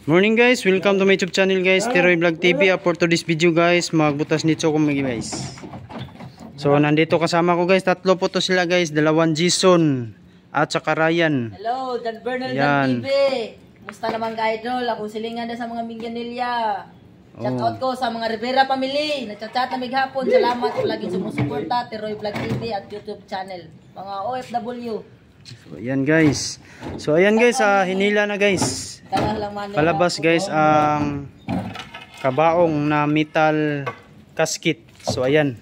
Morning guys, welcome to my YouTube channel guys, Teroy Vlog TV. For today's video guys, magbutas nito ko guys. So nandito kasama ko guys, tatlo po to sila guys, dalawang Jason at saka Ryan. Hello, Dan Bernal Dan TV. Musta naman ka idol? Ako silingan na sa mga Minganilya. Shout out ko sa mga Rivera family. Nagchat-chat na maghapon. Salamat sa laging sumusuporta Teroy Vlog TV at YouTube channel. Mga OFW. So ayan guys. So ayan guys, hinila na guys. Palabas guys ang kabaong na metal casket. So ayan.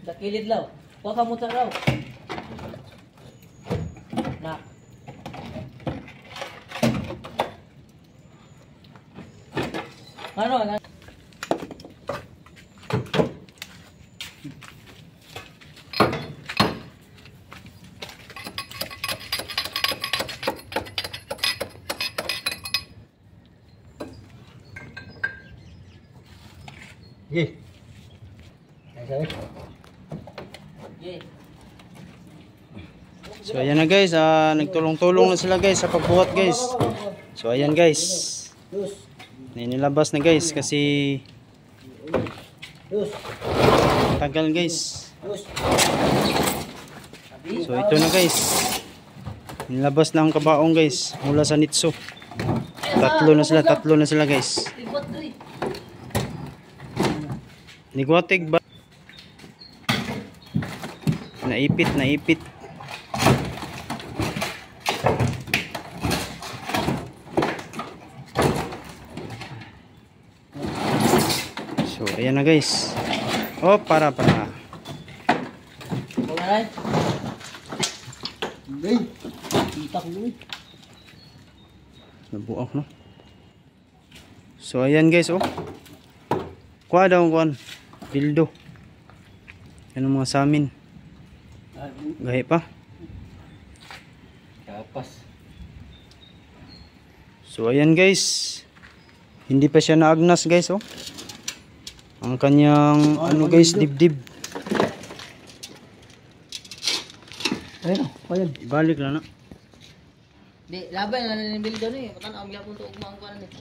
Dakilid law. Huwag ka muta raw. Na. Ano? Ye. So ayan na guys, nagtulong-tulong na sila guys sa pagbuhat guys. So ayan guys. Nilabas na guys kasi tagal guys. So ito na guys. Nilabas na ang kabaong guys mula sa nitso. Tatlo na sila guys. Nigwatig ba? Naipit. So ayan na guys. Oh, para. Nabuak no. So ayan guys, oh. Kuha daw dildo. Yan ang mga samin. Gahi pa. Kapas. So ayan guys. Hindi pa siya naagnas guys, oh. Ang kanyang guys, dibdib. Ayun, ayan. Balik lang na. Di, laban na ng bildo ni. Katanaw ang yapon to ugma ang kuan nito.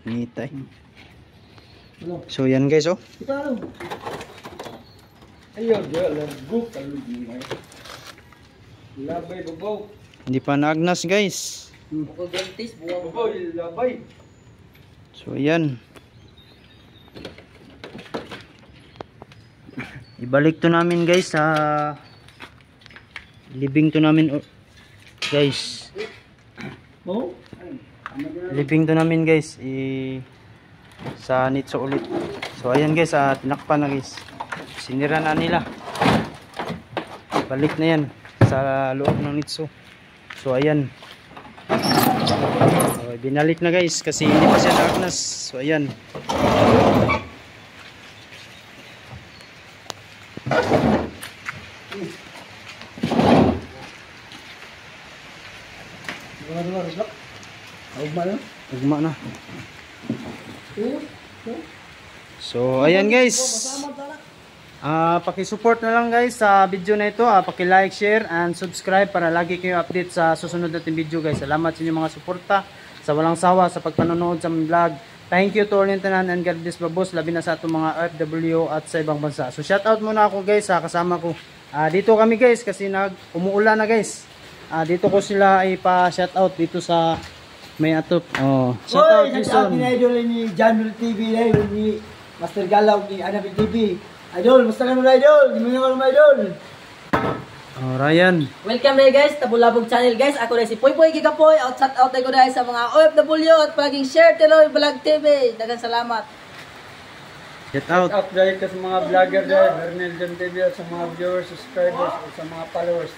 Nitay. So yan guys, oh. Ayun, lago kaludi may. Labay babaw. Hindi pa naagnas guys. Ako gantis buwang Babaw labay. So ayan. Ibalik to namin guys sa living to namin guys. Oh? Living to namin guys sa nitso ulit. So ayan guys, tinakpan na guys. Sinira na nila. Balik na yan sa loob ng nitso. So ayan. So, binalik na guys kasi hindi pa siya naagnas. So ayan. Ugma na. So ayan guys. Paki-support na lang guys sa video na ito. Paki-like, share and subscribe para lagi kayo update sa susunod nating video guys. Salamat sa inyong mga suporta sa walang sawa sa pagpanonood sa vlog. Thank you to all yung tanan and God bless babos, labi na sa atong mga OFW at sa ibang bansa. So shout out muna ako guys, kasama ko. Dito kami guys kasi umuulan na guys. Dito ko sila ipa-shout out dito sa may atop. Shout out Jason. Idol ni Janul TV ni Master Galaw ni Anabi TV. Idol, musta ka mga idol? Di mo nga mga idol. Ryan. Welcome day guys, Tabulabog channel guys. Ako rin si Poy Gigapoy. Shout out ko dahil sa mga OFW at palaging share Teroy Vlog TV. Daghang salamat. Shout out. Shout out dahil sa mga vlogger dahil, Bernal Dan TV at sa mga viewers, subscribers at sa mga followers.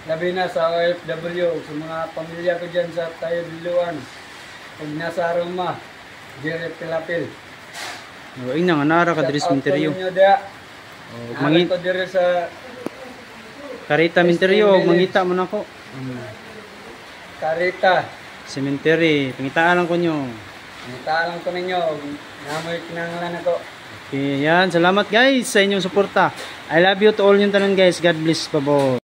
Labi na sa OFW, sa mga pamilya ko dyan sa Tayo Biluan. Pag nasa Roma, Jerry Pilapil. Ina nga nara ka diri sa minteryo. Mangita diri sa Karita minteryo, mangita mo na ko. Karita Cemetery, pangitaan lang ko nyo. Nita lang ko ninyo, namoy kinangalan ako. Okay, yan. Salamat guys sa inyong suporta. I love you to all yung tanan guys. God bless. Bye-bye.